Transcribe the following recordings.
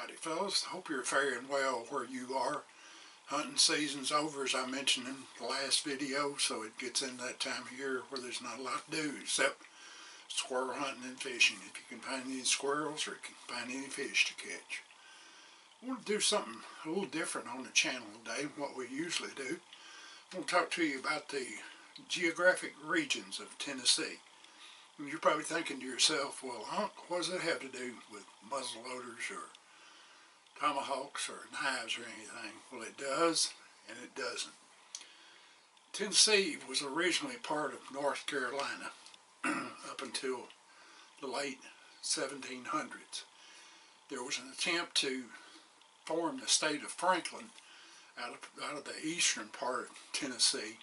Howdy fellas, hope you're faring well where you are. Hunting season's over, as I mentioned in the last video, so it gets in that time of year where there's not a lot to do except squirrel hunting and fishing. If you can find any squirrels or you can find any fish to catch. I want to do something a little different on the channel today than what we usually do. I want to talk to you about the geographic regions of Tennessee. And you're probably thinking to yourself, well, what does that have to do with muzzle loaders or tomahawks or knives or anything? Well, it does and it doesn't. Tennessee was originally part of North Carolina up until the late 1700s. There was an attempt to form the state of Franklin out of the eastern part of Tennessee,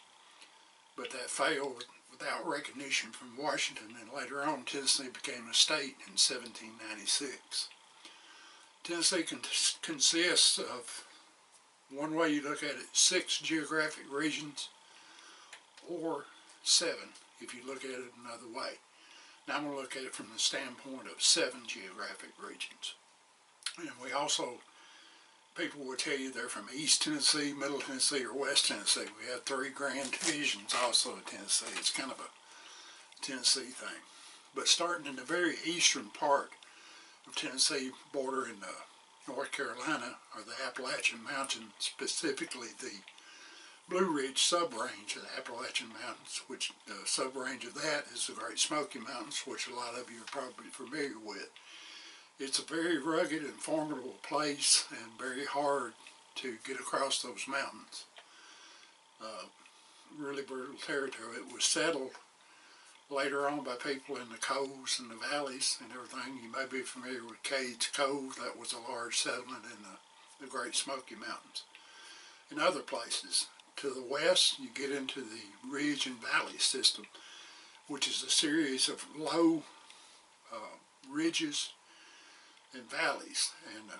but that failed without recognition from Washington, and later on Tennessee became a state in 1796. Tennessee consists of, one way you look at it, 6 geographic regions, or 7 if you look at it another way. Now I'm going to look at it from the standpoint of 7 geographic regions. And we also, people will tell you they're from East Tennessee, Middle Tennessee, or West Tennessee. We have 3 grand divisions also in Tennessee. It's kind of a Tennessee thing. But starting in the very eastern part of Tennessee, bordering North Carolina, are the Appalachian Mountains, specifically the Blue Ridge sub-range of the Appalachian Mountains, which the sub-range of that is the Great Smoky Mountains, which a lot of you are probably familiar with. It's a very rugged and formidable place and very hard to get across those mountains. Really brutal territory. It was settled later on by people in the coves and the valleys and everything. You may be familiar with Cades Cove. That was a large settlement in the Great Smoky Mountains. In other places, to the west, you get into the ridge and valley system, which is a series of low ridges and valleys, and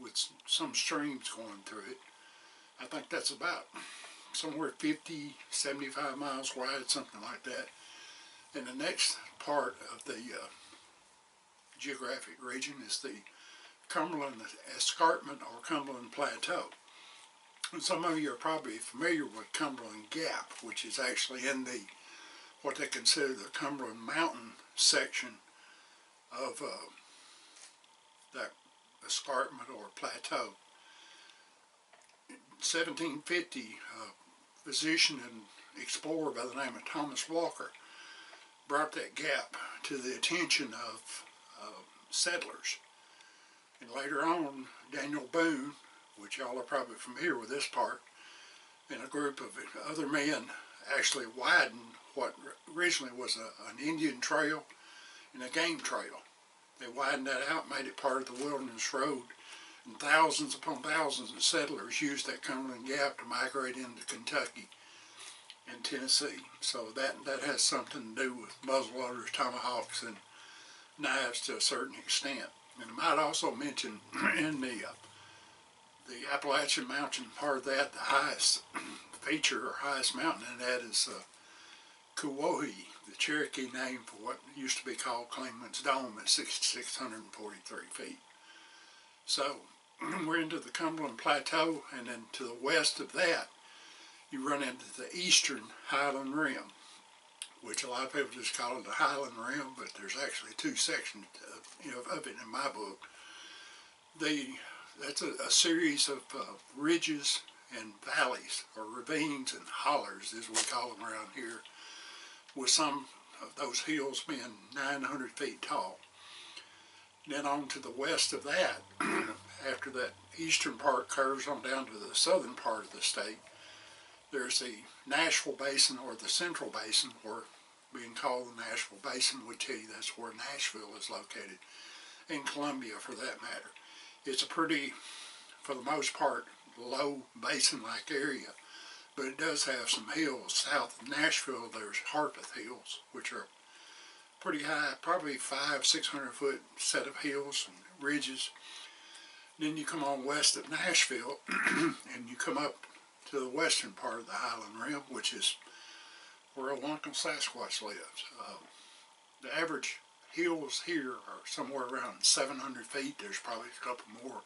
with some streams going through it. I think that's about somewhere 50, 75 miles wide, something like that. And the next part of the geographic region is the Cumberland Escarpment or Cumberland Plateau. And some of you are probably familiar with Cumberland Gap, which is actually in the what they consider the Cumberland Mountain section of that escarpment or plateau. In 1750, a physician and explorer by the name of Thomas Walker brought that gap to the attention of settlers. And later on, Daniel Boone, which y'all are probably familiar with this part, and a group of other men actually widened what originally was an Indian trail and a game trail. They widened that out, made it part of the Wilderness Road, and thousands upon thousands of settlers used that Cumberland Gap to migrate into Kentucky and Tennessee. So that has something to do with muzzleloaders, tomahawks, and knives to a certain extent. And I might also mention in the Appalachian Mountain part of that, the highest feature or highest mountain in that is Kuwohi, the Cherokee name for what used to be called Clingman's Dome at 6,643 feet. So we're into the Cumberland Plateau, and then to the west of that you run into the eastern Highland Rim, which a lot of people just call it the Highland Rim, but there's actually 2 sections of it in my book. That's a series of ridges and valleys, or ravines and hollers as we call them around here, with some of those hills being 900 feet tall. Then on to the west of that, after that eastern part curves on down to the southern part of the state, there's the Nashville Basin, or the Central Basin, or being called the Nashville Basin would tell you that's where Nashville is located, and Columbia for that matter. It's a pretty, for the most part, low basin-like area, but it does have some hills. South of Nashville, there's Harpeth Hills, which are pretty high, probably 500-600 foot set of hills and ridges. Then you come on west of Nashville, and you come up to the western part of the Highland Rim, which is where old Uncle Sasquatch lives. The average hills here are somewhere around 700 feet. There's probably a couple more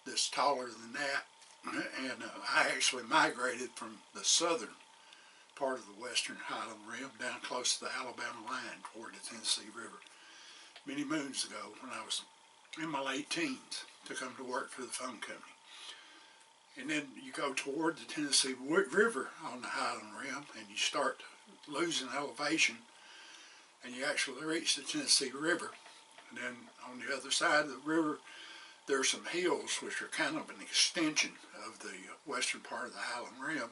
that's taller than that. And I actually migrated from the southern part of the western Highland Rim down close to the Alabama line toward the Tennessee River many moons ago when I was in my late teens to come to work for the phone company. And then you go toward the Tennessee River on the Highland Rim and you start losing elevation and you actually reach the Tennessee River. And then on the other side of the river there are some hills which are kind of an extension of the western part of the Highland Rim.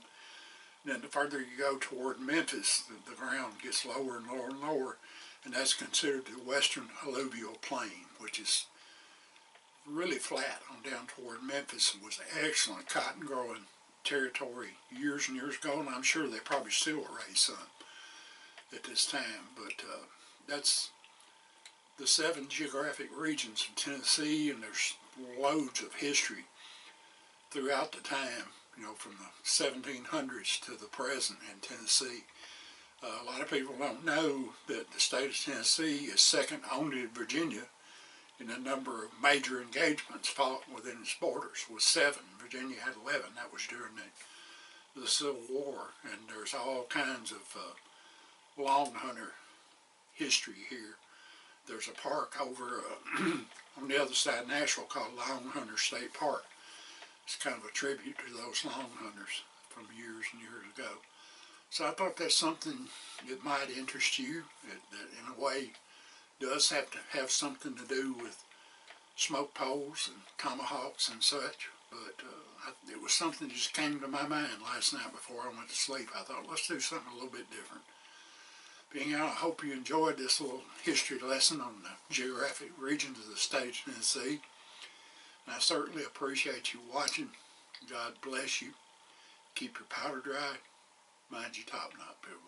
And then the further you go toward Memphis, the ground gets lower and lower and lower, and that's considered the western alluvial plain, which is really flat on down toward Memphis. It was excellent cotton growing territory years and years ago, and I'm sure they probably still raise some at this time. But that's the 7 geographic regions of Tennessee, and there's loads of history throughout the time, you know, from the 1700s to the present in Tennessee. A lot of people don't know that the state of Tennessee is second only to Virginia in the number of major engagements fought within its borders, with 7. Virginia had 11. That was during the Civil War, and there's all kinds of long hunter history here. There's a park over on the other side of Nashville called Long Hunter State Park. It's kind of a tribute to those long hunters from years and years ago. So I thought that's something that might interest you, that in a way does have to have something to do with smoke poles and tomahawks and such. But it was something that just came to my mind last night before I went to sleep. I thought, let's do something a little bit different. Anyhow, I hope you enjoyed this little history lesson on the geographic regions of the state of Tennessee. And I certainly appreciate you watching. God bless you. Keep your powder dry. Mind your top knot, people.